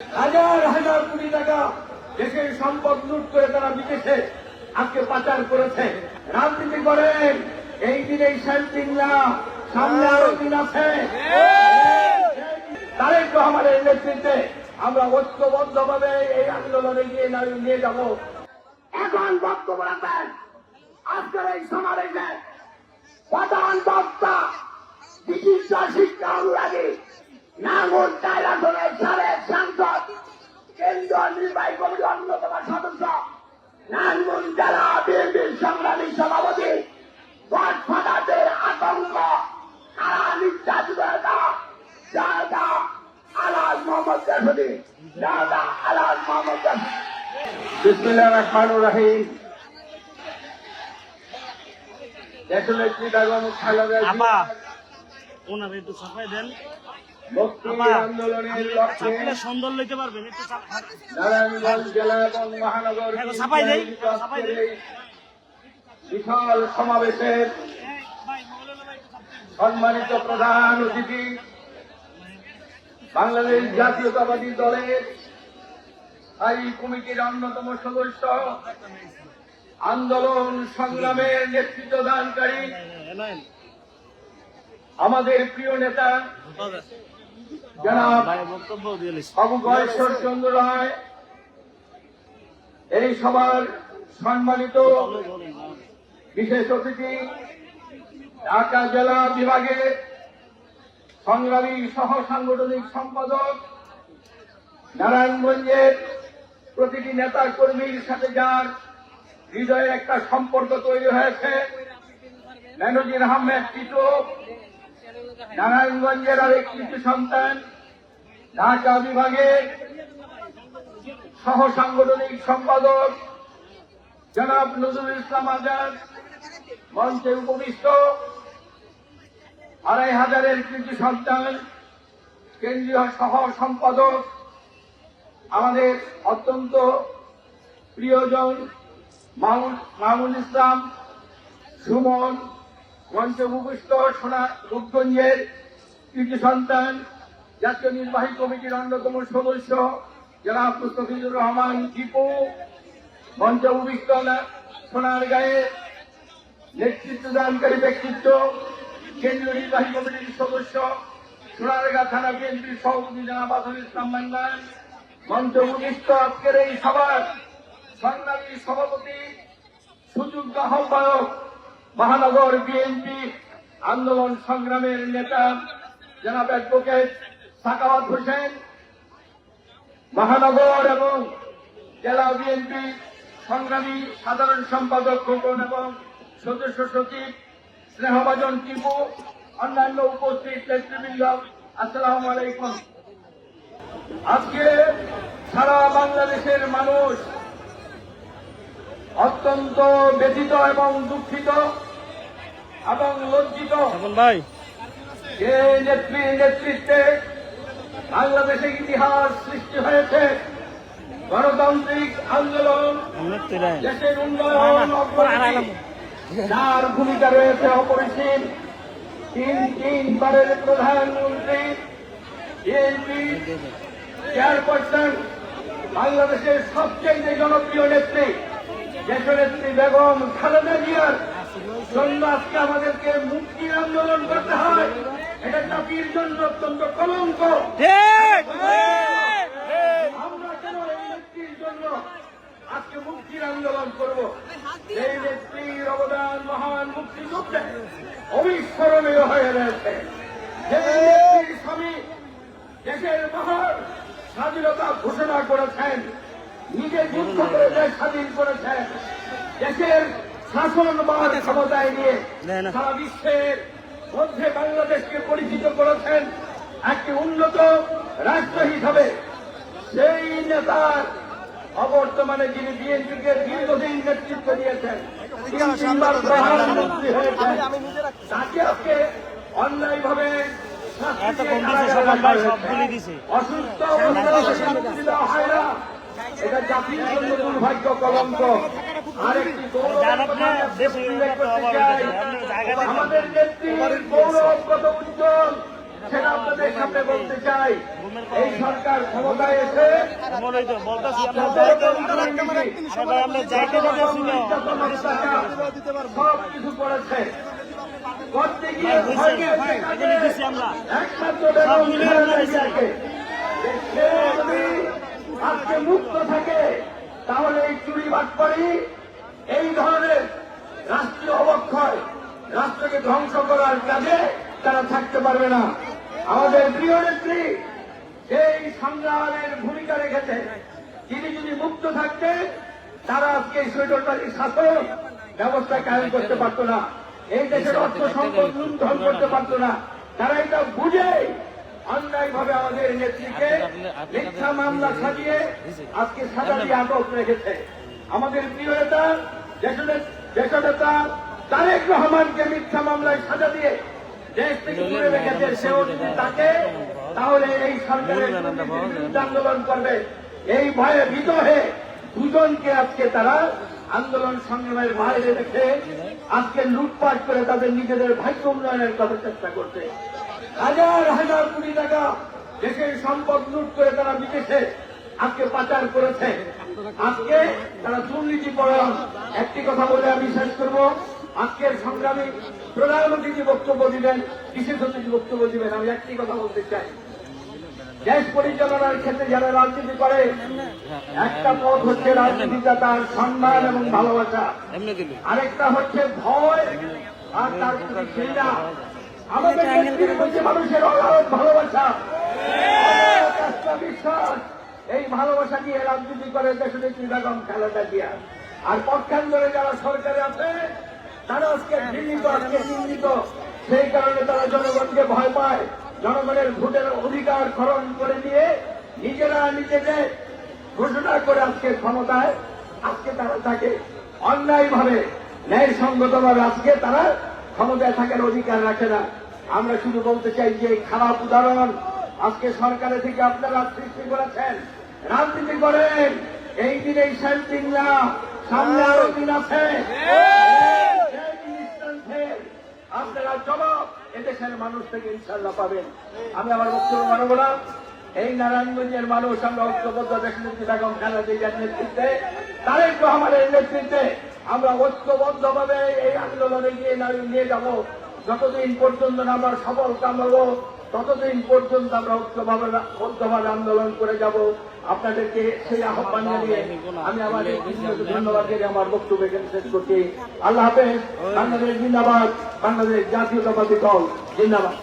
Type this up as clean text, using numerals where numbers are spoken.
হাজার হাজার কোটি টাকা দেশের সম্পদ লুট করে তারা বিদেশে আজকে পাচার করেছে, রাজনীতি করেন। এই দিনেই শান্তিল্লা, সামনে আরো দিন আছে। তারেক রহমানের নেতৃত্বে আমরা ঐক্যবদ্ধ ভাবে এই আন্দোলনে গিয়ে নিয়ে যাব। এখন বক্তব্য রাখবেন আজকের এই সমাবেশে প্রধান বক্তা বিশিষ্ট শিক্ষা অনুরাগী নাঙ্গল আসনের সাবেক সাংসদ, কেন্দ্রীয় নির্বাহী কমিটির অন্যতম সদস্য, নারায়ণগঞ্জ জেলা বিএনপির সংগ্রামী সভাপতি, গডফাদারদের আতঙ্ক, কারা নির্যাতিত দাদা আলাজ মোহাম্মদ জাসুদ্দিন, দাদা আলাজ মোহাম্মদ জাসুদ্দিন। বিসমিল্লাহির রহমানির রহিম। দেশনেত্রী বেগম খালেদা জিয়া ওনার একটু সাফাই দেন। আন্দোলনের লক্ষ্যে সুন্দর লইতে পারবেন একটু নারায়ণগঞ্জ জেলা এবং মহানগর বিশাল সমাবেশের সম্মানিত প্রধান অতিথি, বাংলাদেশ জাতীয়তাবাদী দলের স্থায়ী কমিটির অন্যতম সদস্য, আন্দোলন সংগ্রামের নেতৃত্ব দানকারী আমাদের প্রিয় নেতা জনাব বাবু গয়েশ্বর চন্দ্র রায়, এই সভার সম্মানিত বিশেষ অতিথি, ঢাকা জেলা বিভাগের সংগ্রামী সহ সাংগঠনিক সম্পাদক, নারায়ণগঞ্জের প্রতিটি নেতা কর্মীর সাথে যার হৃদয়ে একটা সম্পর্ক তৈরি হয়েছে, মেনজির আহমেদ টিটু, নারায়ণগঞ্জের আরেক কিছু সন্তান, ঢাকা বিভাগের সহ সাংগঠনিক সম্পাদক জনাব নজরুল ইসলাম আজাদ, মঞ্চে উপবিষ্ট 2500-এর কিছু সন্তান, কেন্দ্রীয় সহ সম্পাদক, আমাদের অত্যন্ত প্রিয়জন মামুন ইসলাম সুমন, মঞ্চে উপবিষ্ট রূপগঞ্জের কিছু সন্তান, জাতীয় নির্বাহী কমিটির অন্যতম সদস্য জনাব মুস্তাফিজুর রহমান দীপু, মঞ্চে উপবিষ্ট সোনারগাঁয়ের নেতৃত্বদানকারী ব্যক্তিত্ব, কেন্দ্রীয় নির্বাহী কমিটির সদস্য, সোনারগাঁ থানা বিএনপির সভাপতি জনাব আজহার ইসলাম মান্নান, মঞ্চে উপবিষ্ট আজকের এই সভার সংগ্রামী সভাপতি, সুযোগ্য আহ্বায়ক, মহানগর বিএনপি আন্দোলন সংগ্রামের নেতা জনাব অ্যাডভোকেট সাখাওয়াত হোসেন, মহানগর এবং জেলা বিএনপি সংগ্রামী সাধারণ সম্পাদক খোকন এবং সদস্য সচিব স্নেহভাজন টিপু, অন্যান্য উপস্থিত নেতৃবৃন্দ, আসসালামু আলাইকুম। আজকে সারা বাংলাদেশের মানুষ অত্যন্ত ব্যথিত এবং দুঃখিত এবং লজ্জিত যে নেত্রীর নেতৃত্বে বাংলাদেশে ইতিহাস সৃষ্টি হয়েছে, গণতান্ত্রিক আন্দোলন, দেশের উন্নয়ন অগ্রগতি, যার ভূমিকা রয়েছে অপরিসীম, তিনবারের প্রধানমন্ত্রী, বিএনপি চেয়ারপারসন, বাংলাদেশের সবচেয়ে জনপ্রিয় নেত্রী দেশনেত্রী বেগম খালেদা জিয়ার জন্য আজকে আমাদেরকে মুক্তির আন্দোলন করতে হয়। এটা জাতির জন্য অত্যন্ত কলঙ্ক। আমরা কেন এই নেত্রীর জন্য আজকে মুক্তির আন্দোলন করব? এই নেত্রীর অবদান মহান মুক্তিযুদ্ধে অবিস্মরণীয় হয়ে রয়েছে। যে নেত্রীর স্বামী দেশের মহান স্বাধীনতা ঘোষণা করেছেন, নিজে যুদ্ধ করে দেশ স্বাধীন করেছেন, দেশের শাসনভার ক্ষমতায় নিয়ে সারা বিশ্বের মধ্যে বাংলাদেশকে পরিচিত করেছেন একটি উন্নত রাষ্ট্র হিসাবে। সেই নেতার অবর্তমানে যিনি বিএনপিকে দীর্ঘদিন নেতৃত্ব দিয়েছেন, তিনবার প্রধানমন্ত্রী হয়েছেন, তাকে আজকে অন্যায়ভাবে অসুস্থ অবস্থা হয় না। এটা জাতির জন্য দুর্ভাগ্য, কলঙ্ক। আরেকটি আমাদের নেত্রীর গৌরব কত উজ্জ্বল, সেটা আপনাদের সামনে বলতে চাই। এই সরকার ক্ষমতায় এসে মনে তো বলতেছি আমরা আমরা যাইতে যাচ্ছি না সব কিছু করেছে করতে গিয়ে আমরা একমাত্র বেগম খালেদা জিয়াকে সে যদি আজকে মুক্ত থাকে তাহলে এই চুরি বাটপাড়ি এই ধরনের রাষ্ট্রীয় অবক্ষয় রাষ্ট্রকে ধ্বংস করার কাজে তারা থাকতে পারবে না। আমাদের প্রিয় নেত্রী সেই সংগ্রামের ভূমিকা রেখেছে। তিনি যদি মুক্ত থাকতেন তারা আজকে এই স্বৈরতান্ত্রিক শাসন ব্যবস্থা কায়েম করতে পারত না, এই দেশের অর্থ সম্পদ লুণ্ঠন করতে পারত না। তারা এটা বুঝে অন্যায়ভাবে আমাদের নেত্রীকে মিথ্যা মামলা সাজিয়ে আজকে সাজা দিয়ে আটক রেখেছে। আমাদের প্রিয় নেতা দেশনেতা তারেক রহমানকে মিথ্যা মামলায় সাজা দিয়ে দেশ থেকে দূরে রেখেছে। সেও যদি তাকে তাহলে এই সরকারের বিরুদ্ধে আন্দোলন করবে এই ভয়ে ভীত হয়ে দুজনকে আজকে তারা আন্দোলন সংগ্রামের বাইরে রেখে আজকে লুটপাট করে তাদের নিজেদের ভাগ্য উন্নয়নের কথা চেষ্টা করছে। হাজার হাজার কোটি টাকা দেশের সম্পদ লুট করে তারা বিদেশে আজকে পাচার করেছে। আজকে তারা দুর্নীতি পরায়ণ। একটি কথা বলে আমি শেষ করব। আজকের সংগ্রামী প্রধানমন্ত্রী যে বক্তব্য দিবেন, বিশেষ অতিথি বক্তব্য দিবেন, আমি একটি কথা বলতে চাই। দেশ পরিচালনার ক্ষেত্রে যারা রাজনীতি করে একটা পথ হচ্ছে রাজনীতিটা তার সম্মান এবং ভালোবাসা, আরেকটা হচ্ছে ভয় আর তার প্রতি ঘৃণা। আমাদের নেত্রীর মধ্যে মানুষের অগাধ ভালোবাসা, বিশ্বাস, এই ভালোবাসা নিয়ে রাজনীতি করে দেশনেত্রী বেগম খালেদা জিয়া। আর পক্ষান্তরে যারা সরকারে আছে তারা আজকে ঘৃণিত, আজকে নিন্দিত। সেই কারণে তারা জনগণকে ভয় পায়। জনগণের ভোটের অধিকার খরণ করে দিয়ে নিজেরা নিজেদের ঘোষণা করে আজকে ক্ষমতায় আজকে তারা থাকে অন্যায়ভাবে, ন্যায়সঙ্গতভাবে আজকে তারা ক্ষমতায় থাকার অধিকার রাখে না। আমরা শুধু বলতে চাই যে খারাপ উদাহরণ আজকে সরকারের থেকে আপনারা সৃষ্টি করেছেন। রাজনীতি করেন, এই দিনেই শান্তি না, সামনে আরো দিন আছে। আপনারা জবাব এদেশের মানুষ থেকে ইনশাল্লাহ পাবেন। আমি আমার বক্তব্য মানব না। এই নারায়ণগঞ্জের মানুষ আমরা ঐক্যবদ্ধ দেশনেত্রী বেগম খালেদা জিয়ার নেতৃত্বে, তারেক রহমানের নেতৃত্বে আমরা ঐক্যবদ্ধভাবে এই আন্দোলনে নিয়ে যাব। যতদিন পর্যন্ত আমরা সফল কামাবো ততদিন পর্যন্ত আমরা ঐক্যবদ্ধভাবে আন্দোলন করে যাব। আপনাদেরকে সেই আহ্বান জানিয়ে আমি আমার ধন্যবাদ দিয়ে আমার বক্তব্য এখানে শেষ করছি। আল্লাহ হাফেজ। বাংলাদেশ জিন্দাবাদ, বাংলাদেশ জাতীয়তাবাদী দল জিন্দাবাদ।